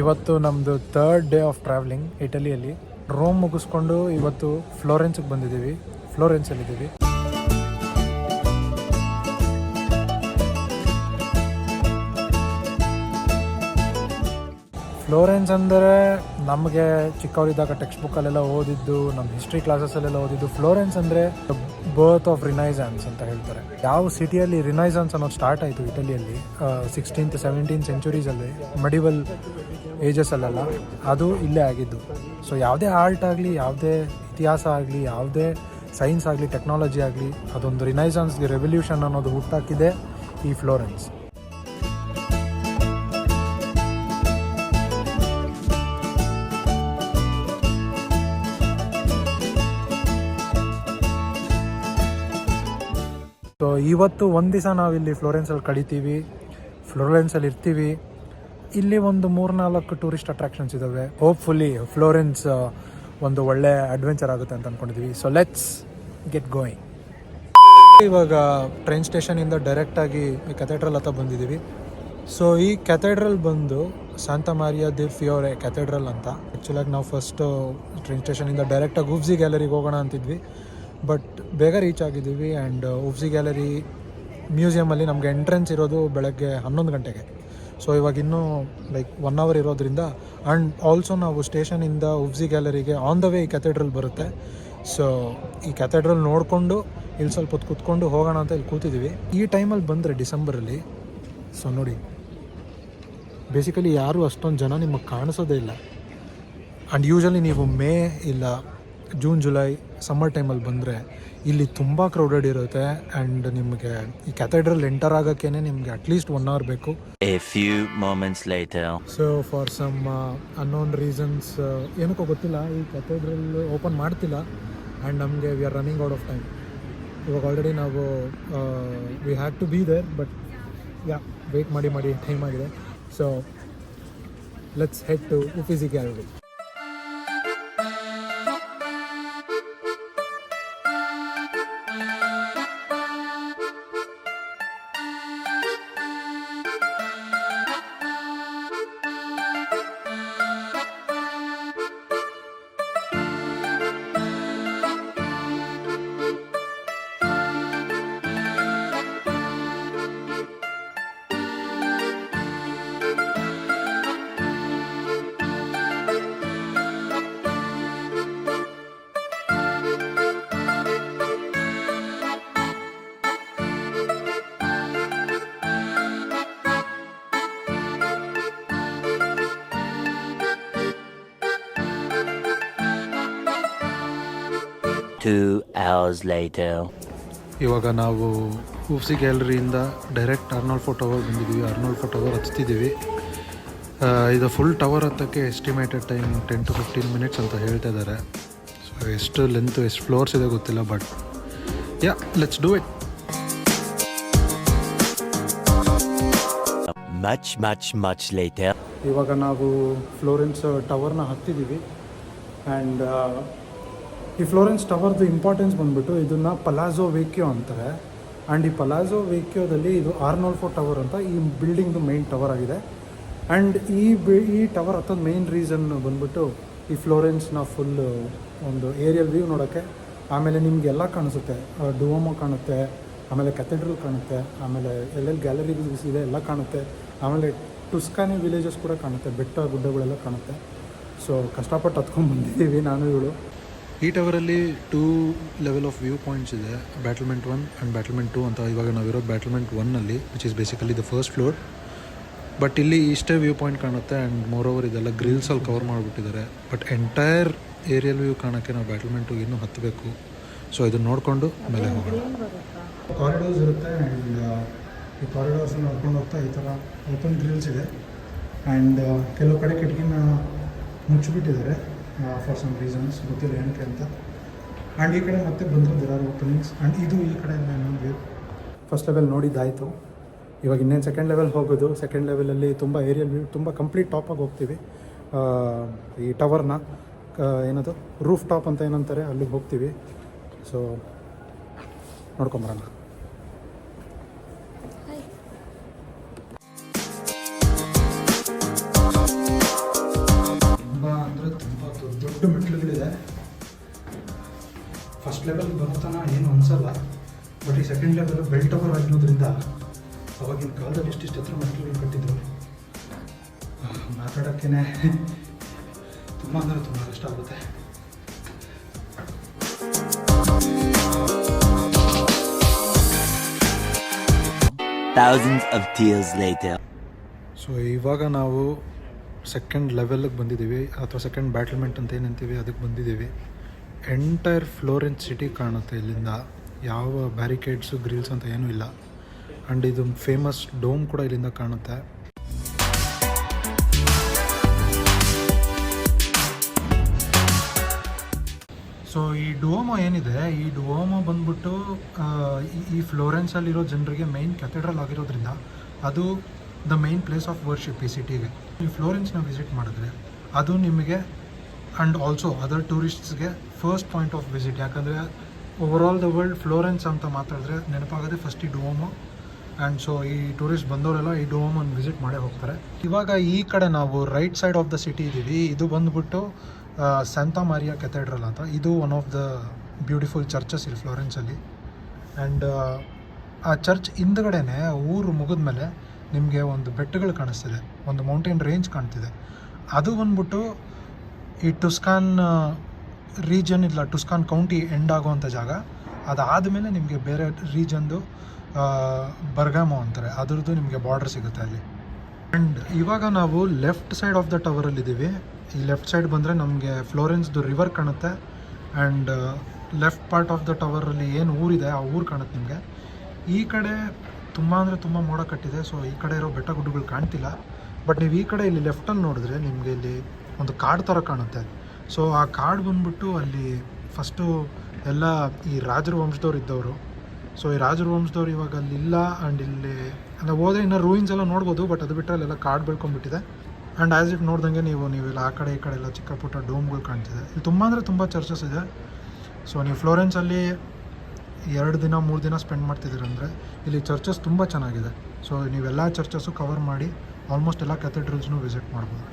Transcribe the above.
ಇವತ್ತು ನಮ್ಮದು 3rd day of travelling ಇಟಲಿಯಲ್ಲಿ. ರೋಮ್ ಮುಗಿಸ್ಕೊಂಡು ಇವತ್ತು ಫ್ಲೋರೆನ್ಸ್ಗೆ ಬಂದಿದ್ದೀವಿ. ಫ್ಲೋರೆನ್ಸಲ್ಲಿದ್ದೀವಿ. ಫ್ಲೋರೆನ್ಸ್ ಅಂದರೆ ನಮಗೆ ಚಿಕ್ಕವರಿದ್ದಾಗ ಟೆಕ್ಸ್ಟ್ ಬುಕ್ಕಲ್ಲೆಲ್ಲ ಓದಿದ್ದು, ನಮ್ಮ ಹಿಸ್ಟ್ರಿ ಕ್ಲಾಸಸ್ಸಲ್ಲೆಲ್ಲ ಓದಿದ್ದು, ಫ್ಲೋರೆನ್ಸ್ ಅಂದರೆ ಬರ್ತ್ ಆಫ್ ರಿನೈಸನ್ಸ್ ಅಂತ ಹೇಳ್ತಾರೆ. ಯಾವ ಸಿಟಿಯಲ್ಲಿ ರಿನೈಸನ್ಸ್ ಅನ್ನೋದು ಸ್ಟಾರ್ಟ್ ಆಯಿತು ಇಟಲಿಯಲ್ಲಿ 16th 17th ಸೆಂಚುರೀಸಲ್ಲಿ, ಮೆಡಿವಲ್ ಏಜಸ್ಸಲ್ಲೆಲ್ಲ, ಅದು ಇಲ್ಲೇ ಆಗಿದ್ದು. ಸೊ ಯಾವುದೇ ಆರ್ಟ್ ಆಗಲಿ, ಯಾವುದೇ ಇತಿಹಾಸ ಆಗಲಿ, ಯಾವುದೇ ಸೈನ್ಸ್ ಆಗಲಿ, ಟೆಕ್ನಾಲಜಿ ಆಗಲಿ, ಅದೊಂದು ರಿನೈಸನ್ಸ್ಗೆ ರೆವಲ್ಯೂಷನ್ ಅನ್ನೋದು ಹುಟ್ಟಾಕಿದೆ ಈ ಫ್ಲೋರೆನ್ಸ್. ಸೊ ಇವತ್ತು ಒಂದು ದಿವಸ ನಾವಿಲ್ಲಿ ಫ್ಲೋರೆನ್ಸಲ್ಲಿ ಕಳಿತೀವಿ, ಫ್ಲೋರೆನ್ಸಲ್ಲಿ ಇರ್ತೀವಿ. ಇಲ್ಲಿ ಒಂದು 3-4 ಟೂರಿಸ್ಟ್ ಅಟ್ರಾಕ್ಷನ್ಸ್ ಇದ್ದಾವೆ. ಹೋಪ್ಫುಲಿ ಫ್ಲೋರೆನ್ಸ್ ಒಂದು ಒಳ್ಳೆ ಅಡ್ವೆಂಚರ್ ಆಗುತ್ತೆ ಅಂತ ಅಂದ್ಕೊಂಡಿದ್ದೀವಿ. So let's get going. ಇವಾಗ ಟ್ರೈನ್ ಸ್ಟೇಷನಿಂದ ಡೈರೆಕ್ಟಾಗಿ ಈ ಕ್ಯಾಥೆಡ್ರಲ್ ಹತ್ರ ಬಂದಿದ್ದೀವಿ. ಸೊ ಈ ಕ್ಯಾಥೆಡ್ರಲ್ ಬಂದು ಸಾಂತಾ ಮಾರಿಯಾ ದಿ ಫಿಯೋರೆ ಕ್ಯಾಥೆಡ್ರಲ್ ಅಂತ. ಆ್ಯಕ್ಚುಲಾಗಿ ನಾವು ಫಸ್ಟು ಟ್ರೈನ್ ಸ್ಟೇಷನಿಂದ ಡೈರೆಕ್ಟಾಗಿ ಉಫ್ಸಿ ಗ್ಯಾಲರಿಗೆ ಹೋಗೋಣ ಅಂತಿದ್ವಿ, ಬಟ್ ಬೇಗ ರೀಚ್ ಆಗಿದ್ದೀವಿ. ಆ್ಯಂಡ್ ಉಫ್ಸಿ ಗ್ಯಾಲರಿ ಮ್ಯೂಸಿಯಮಲ್ಲಿ ನಮಗೆ ಎಂಟ್ರೆನ್ಸ್ ಇರೋದು ಬೆಳಗ್ಗೆ 11 ಗಂಟೆಗೆ. ಸೊ ಇವಾಗ ಇನ್ನೂ ಲೈಕ್ 1 hour ಇರೋದ್ರಿಂದ, ಆ್ಯಂಡ್ ಆಲ್ಸೋ ನಾವು ಸ್ಟೇಷನಿಂದ ಉಫ್ಸಿ ಗ್ಯಾಲರಿಗೆ ಆನ್ ದ ವೇ ಈ ಕ್ಯಾಥೆಡ್ರಲ್ ಬರುತ್ತೆ. ಸೊ ಈ ಕ್ಯಾಥೆಡ್ರಲ್ ನೋಡಿಕೊಂಡು ಇಲ್ಲಿ ಸ್ವಲ್ಪ ಹೊತ್ತು ಕೂತ್ಕೊಂಡು ಹೋಗೋಣ ಅಂತ ಇಲ್ಲಿ ಕೂತಿದ್ದೀವಿ. ಈ ಟೈಮಲ್ಲಿ ಬಂದರೆ ಡಿಸೆಂಬರಲ್ಲಿ, ಸೊ ನೋಡಿ ಬೇಸಿಕಲಿ ಯಾರೂ ಅಷ್ಟೊಂದು ಜನ ನಿಮಗೆ ಕಾಣಿಸೋದೇ ಇಲ್ಲ. ಆ್ಯಂಡ್ ಯೂಶಲಿ ನೀವು ಮೇ ಇಲ್ಲ ಜೂನ್ ಜುಲೈ ಸಮ್ಮರ್ ಟೈಮಲ್ಲಿ ಬಂದರೆ ಇಲ್ಲಿ ತುಂಬ ಕ್ರೌಡೆಡ್ ಇರುತ್ತೆ. ಆ್ಯಂಡ್ ನಿಮಗೆ ಈ ಕ್ಯಾಥೆಡ್ರಲ್ ಎಂಟರ್ ಆಗೋಕ್ಕೇ ನಿಮಗೆ ಅಟ್ಲೀಸ್ಟ್ 1 hour ಬೇಕು. So for some unknown reasons ಏನಕ್ಕೋ ಗೊತ್ತಿಲ್ಲ, ಈ ಕ್ಯಾಥೆಡ್ರಲ್ ಓಪನ್ ಮಾಡ್ತಿಲ್ಲ. ಆ್ಯಂಡ್ ನಮಗೆ we are running out of time. ಇವಾಗ ಆಲ್ರೆಡಿ ನಾವು we had to be there, but wait ಮಾಡಿ ಟೈಮ್ ಆಗಿದೆ. So let's head to Uffizi gallery. ಇವಾಗ ನಾವು ಉಫ್ಸಿ ಗ್ಯಾಲರಿಯಿಂದ ಡೈರೆಕ್ಟ್ ಅರ್ನಾಲ್ಡ್ ಫೋರ್ಟ್ ಟವರ್ ಬಂದಿದ್ದೀವಿ. ಅರ್ನಾಲ್ಡ್ ಫೋರ್ಟ್ ಟವರ್ ಹತ್ತಿದ್ದೀವಿ. ಇದು ಫುಲ್ ಟವರ್ ಹತ್ತಕ್ಕೆ ಎಸ್ಟಿಮೇಟೆಡ್ ಟೈಮ್ 10 to 15 minutes ಅಂತ ಹೇಳ್ತಾ ಇದ್ದಾರೆ. ಸೊ ಎಷ್ಟು ಲೆಂತ್, ಎಷ್ಟು ಫ್ಲೋರ್ಸ್ ಇದೆ ಗೊತ್ತಿಲ್ಲ, but let's do it. much later. ಇವಾಗ ನಾವು ಫ್ಲೋರೆನ್ಸ್ ಟವರ್ನ ಹತ್ತಿದ್ದೀವಿ. ಆ್ಯಂಡ್ ಈ ಫ್ಲೋರೆನ್ಸ್ ಟವರ್ದು ಇಂಪಾರ್ಟೆನ್ಸ್ ಬಂದ್ಬಿಟ್ಟು ಇದನ್ನು ಪಲಾಜೋ ವೇಕ್ಯೋ ಅಂತಾರೆ. ಆ್ಯಂಡ್ ಈ ಪಲಾಜೋ ವೇಕ್ಯೋದಲ್ಲಿ ಇದು ಆರ್ನಾಲ್ಡ್ ಫೋರ್ಟ್ ಟವರ್ ಅಂತ ಈ ಬಿಲ್ಡಿಂಗ್ದು ಮೇನ್ ಟವರ್ ಆಗಿದೆ. ಆ್ಯಂಡ್ ಈ ಟವರ್ ಹತ್ತೋದು ಮೇನ್ ರೀಸನ್ ಬಂದ್ಬಿಟ್ಟು ಈ ಫ್ಲೋರೆನ್ಸ್ನ ಫುಲ್ ಒಂದು ಏರಿಯಲ್ ವ್ಯೂ ನೋಡೋಕ್ಕೆ. ಆಮೇಲೆ ನಿಮಗೆಲ್ಲ ಕಾಣಿಸುತ್ತೆ, ಡುವೋಮೋ ಕಾಣುತ್ತೆ, ಆಮೇಲೆ ಕ್ಯಾಥೆಡ್ರಲ್ ಕಾಣುತ್ತೆ, ಆಮೇಲೆ ಎಲ್ಲೆಲ್ಲಿ ಗ್ಯಾಲರೀಸ್ ಇದೆ ಎಲ್ಲ ಕಾಣುತ್ತೆ. ಆಮೇಲೆ ಟುಸ್ಕಾನಿ ವಿಲೇಜಸ್ ಕೂಡ ಕಾಣುತ್ತೆ, ಬೆಟ್ಟ ಗುಡ್ಡಗಳೆಲ್ಲ ಕಾಣುತ್ತೆ. ಸೊ ಕಷ್ಟಪಟ್ಟು ಹತ್ಕೊಂಡು ಬಂದಿದ್ದೀವಿ ನಾನು ಇವಳು. ಈ ಟವರಲ್ಲಿ 2 ಲೆವೆಲ್ ಆಫ್ ವ್ಯೂ ಪಾಯಿಂಟ್ಸ್ ಇದೆ, ಬ್ಯಾಟಲ್ಮೆಂಟ್ 1 ಆ್ಯಂಡ್ ಬ್ಯಾಟಲ್ಮೆಂಟ್ 2 ಅಂತ. ಇವಾಗ ನಾವಿರೋ ಬ್ಯಾಟಲ್ಮೆಂಟ್ 1ನಲ್ಲಿ, which is basically the first floor. But ಇಲ್ಲಿ ಇಷ್ಟೇ ವ್ಯೂ ಪಾಯಿಂಟ್ ಕಾಣುತ್ತೆ. ಆ್ಯಂಡ್ ಮೋರ್ ಓವರ್ ಇದೆಲ್ಲ ಗ್ರಿಲ್ಸಲ್ಲಿ ಕವರ್ ಮಾಡಿಬಿಟ್ಟಿದ್ದಾರೆ. ಬಟ್ ಎಂಟೈರ್ ಏರಿಯಲ್ ವ್ಯೂ ಕಾಣೋಕ್ಕೆ ನಾವು ಬ್ಯಾಟಲ್ಮೆಂಟ್ 2 ಇನ್ನೂ ಹತ್ತಬೇಕು. ಸೊ ಇದನ್ನು ನೋಡಿಕೊಂಡು ಮೇಲೆ ಹೋಗೋಣ. ಕಾರಿಡೋರ್ಸ್ ಇರುತ್ತೆ. ಆ್ಯಂಡ್ ಈ ಕಾರಿಡೋರ್ಸ್ ನೋಡ್ಕೊಂಡು ಹೋಗ್ತಾ ಈ ಥರ ಓಪನ್ ಗ್ರಿಲ್ಸ್ ಇದೆ. ಆ್ಯಂಡ್ ಕೆಲವು ಕಡೆ ಕಿಟಕಿನ ಮುಚ್ಚಿಬಿಟ್ಟಿದ್ದಾರೆ ಫಾರ್ ಸಮ್ ರೀಸನ್ಸ್, ಗೊತ್ತಿಲ್ಲ ಏನಕ್ಕೆ ಅಂತ. ಆ್ಯಂಡ್ ಈ ಕಡೆ ಮತ್ತೆ ಬಂದರೆ ದೇರ್ ಆರ್ ಓಪನಿಂಗ್ಸ್. ಆ್ಯಂಡ್ ಇದು ಈ ಕಡೆ ಇನ್ನೊಂದು ಫಸ್ಟ್ ಲೆವೆಲ್ ನೋಡಿದ್ದಾಯಿತು. ಇವಾಗ ಇನ್ನೇನು ಸೆಕೆಂಡ್ ಲೆವೆಲ್ ಹೋಗೋದು. ಸೆಕೆಂಡ್ ಲೆವೆಲಲ್ಲಿ ತುಂಬ ಏರಿಯಲ್ ವ್ಯೂ, ತುಂಬ ಕಂಪ್ಲೀಟ್ ಟಾಪಾಗಿ ಹೋಗ್ತೀವಿ. ಈ ಟವರ್ನ ಏನದು ರೂಫ್ ಟಾಪ್ ಅಂತ ಏನಂತಾರೆ, ಅಲ್ಲಿಗೆ ಹೋಗ್ತೀವಿ. ಸೊ ನೋಡ್ಕೊಂಬರೋಣ. ಫಸ್ಟ್ ಲೆವೆಲ್ ಬರ್ತಾನ ಏನು ಅನಿಸಲ್ಲ, ಬಟ್ ಈ ಸೆಕೆಂಡ್ ಲೆವೆಲ್ ಬೆಲ್ ಟವರ್ ಆಗಿರೋದ್ರಿಂದ ಅವಾಗಿನ ಕಾಲದಲ್ಲಿ ಎಷ್ಟಿಷ್ಟು ಹತ್ರ ಮೆಟ್ಲುಗಳು ಕಟ್ಟಿದ್ರು. ಮಾತಾಡೋಕ್ಕೇ ತುಂಬ ಅಂದರೆ ತುಂಬ ಕಷ್ಟ ಆಗುತ್ತೆ. Thousands of tears later. So ಇವಾಗ ನಾವು ಸೆಕೆಂಡ್ ಲೆವೆಲ್ಗೆ ಬಂದಿದ್ದೀವಿ, ಅಥವಾ ಸೆಕೆಂಡ್ ಬ್ಯಾಟಲ್ಮೆಂಟ್ ಅಂತ ಏನಂತೀವಿ ಅದಕ್ಕೆ ಬಂದಿದ್ದೀವಿ. ಎಂಟೈರ್ ಫ್ಲೋರೆನ್ಸ್ ಸಿಟಿ ಕಾಣುತ್ತೆ ಇಲ್ಲಿಂದ. ಯಾವ ಬ್ಯಾರಿಕೇಡ್ಸು ಗ್ರಿಲ್ಸ್ ಅಂತ ಏನೂ ಇಲ್ಲ. ಆ್ಯಂಡ್ ಇದು ಫೇಮಸ್ ಡೋಮ್ ಕೂಡ ಇಲ್ಲಿಂದ ಕಾಣುತ್ತೆ. ಸೊ ಈ ಡುವೋಮೋ ಏನಿದೆ, ಈ ಡುವೋಮೋ ಬಂದ್ಬಿಟ್ಟು ಈ ಫ್ಲೋರೆನ್ಸಲ್ಲಿರೋ ಜನರಿಗೆ ಮೈನ್ ಕ್ಯಾಥೆಡ್ರಲ್ ಆಗಿರೋದ್ರಿಂದ ಅದು the main place of worship ಈ ಸಿಟಿಗೆ. ನೀವು ಫ್ಲೋರೆನ್ಸ್ನ ವಿಸಿಟ್ ಮಾಡಿದ್ರೆ ಅದು ನಿಮಗೆ ಆ್ಯಂಡ್ ಆಲ್ಸೋ ಅದರ್ ಟೂರಿಸ್ಟ್ಸ್ಗೆ ಫಸ್ಟ್ ಪಾಯಿಂಟ್ ಆಫ್ ವಿಸಿಟ್. ಯಾಕಂದರೆ over all the world Florence ಅಂತ ಮಾತಾಡಿದ್ರೆ ನೆನಪಾಗೋದೇ ಫಸ್ಟ್ ಈ ಡುವೋಮೋ. ಆ್ಯಂಡ್ ಸೊ ಈ ಟೂರಿಸ್ಟ್ ಬಂದವರೆಲ್ಲ ಈ ಡುವೋಮೋನ ವಿಸಿಟ್ ಮಾಡೇ ಹೋಗ್ತಾರೆ. ಇವಾಗ ಈ ಕಡೆ ನಾವು right side of the city ಇದ್ದೀವಿ. ಇದು ಬಂದ್ಬಿಟ್ಟು ಸ್ಯಾಂತಾ ಮಾರಿಯಾ ಕೆಥೆಡ್ರಲ್ ಅಂತ. ಇದು one of the beautiful churches ಇಲ್ಲಿ ಫ್ಲೋರೆನ್ಸಲ್ಲಿ. ಆ್ಯಂಡ್ ಆ ಚರ್ಚ್ ಹಿಂದ್ಗಡೆನೆ ಊರು ಮುಗಿದ್ಮೇಲೆ ನಿಮಗೆ ಒಂದು ಬೆಟ್ಟಗಳು ಕಾಣಿಸ್ತಿದೆ, ಒಂದು ಮೌಂಟೇನ್ ರೇಂಜ್ ಕಾಣ್ತಿದೆ. ಅದು ಬಂದ್ಬಿಟ್ಟು ಈ ಟುಸ್ಕಾನ್ ರೀಜನ್ ಇಲ್ಲ, ಟುಸ್ಕಾನ್ ಕೌಂಟಿ ಎಂಡ್ ಆಗೋವಂಥ ಜಾಗ. ಅದಾದಮೇಲೆ ನಿಮಗೆ ಬೇರೆ ರೀಜನ್ದು ಬರ್ಗಾಮೋ ಅಂತಾರೆ, ಅದ್ರದ್ದು ನಿಮಗೆ ಬಾರ್ಡರ್ ಸಿಗುತ್ತೆ ಅಲ್ಲಿ. ಆ್ಯಂಡ್ ಇವಾಗ ನಾವು ಲೆಫ್ಟ್ ಸೈಡ್ ಆಫ್ ದ ಟವರಲ್ಲಿದ್ದೀವಿ. ಈ ಲೆಫ್ಟ್ ಸೈಡ್ ಬಂದರೆ ನಮಗೆ ಫ್ಲೋರೆನ್ಸ್ದು ರಿವರ್ ಕಾಣುತ್ತೆ. And left part of the ಟವರಲ್ಲಿ ಏನು ಊರಿದೆ ಆ ಊರು ಕಾಣುತ್ತೆ ನಿಮಗೆ. ಈ ಕಡೆ ತುಂಬ ಅಂದರೆ ತುಂಬ ಮೋಡ ಕಟ್ಟಿದೆ, ಸೊ ಈ ಕಡೆ ಇರೋ ಬೆಟ್ಟ ಗುಡ್ಡಗಳು ಕಾಣ್ತಿಲ್ಲ. ಬಟ್ ನೀವು ಈ ಕಡೆ ಇಲ್ಲಿ ಲೆಫ್ಟಲ್ಲಿ ನೋಡಿದ್ರೆ ನಿಮಗೆ ಇಲ್ಲಿ ಒಂದು ಕಾಡು ಥರ ಕಾಣುತ್ತೆ. ಸೊ ಆ ಕಾಡು ಬಂದ್ಬಿಟ್ಟು ಅಲ್ಲಿ ಫಸ್ಟು ಎಲ್ಲ ಈ ರಾಜರ ವಂಶದವ್ರು ಇದ್ದವರು. ಸೊ ಈ ರಾಜರ ವಂಶದವ್ರು ಇವಾಗ ಅಲ್ಲಿ ಇಲ್ಲ. ಆ್ಯಂಡ್ ಇಲ್ಲಿ ನಾವು ಹೋದರೆ ಇನ್ನೂ ರೂಯಿನ್ಸ್ ಎಲ್ಲ ನೋಡ್ಬೋದು, ಬಟ್ ಅದು ಬಿಟ್ಟರೆ ಅಲ್ಲೆಲ್ಲ ಕಾಡು ಬೆಳ್ಕೊಂಡ್ಬಿಟ್ಟಿದೆ. ಆ್ಯಂಡ್ ಆ್ಯಸ್ ಇಟ್ ನೋಡ್ದಂಗೆ ನೀವೆಲ್ಲ ಆ ಕಡೆ ಈ ಕಡೆ ಎಲ್ಲ ಚಿಕ್ಕ ಪುಟ್ಟ ಡೋಮ್ಗಳು ಕಾಣ್ತಿದೆ. ಇಲ್ಲಿ ತುಂಬ ಅಂದರೆ ತುಂಬ ಚರ್ಚಸ್ ಇದೆ. ಸೊ ನೀವು ಫ್ಲೋರೆನ್ಸಲ್ಲಿ 2 ದಿನ 3 ದಿನ ಸ್ಪೆಂಡ್ ಮಾಡ್ತಿದ್ದೀರಂದರೆ ಇಲ್ಲಿ ಚರ್ಚಸ್ ತುಂಬ ಚೆನ್ನಾಗಿದೆ. ಸೊ ನೀವೆಲ್ಲ ಚರ್ಚಸ್ಸು ಕವರ್ ಮಾಡಿ ಆಲ್ಮೋಸ್ಟ್ ಎಲ್ಲ ಕ್ಯಾಥೆಡ್ರಲ್ಸ್ನೂ ವಿಸಿಟ್ ಮಾಡ್ಬೋದು.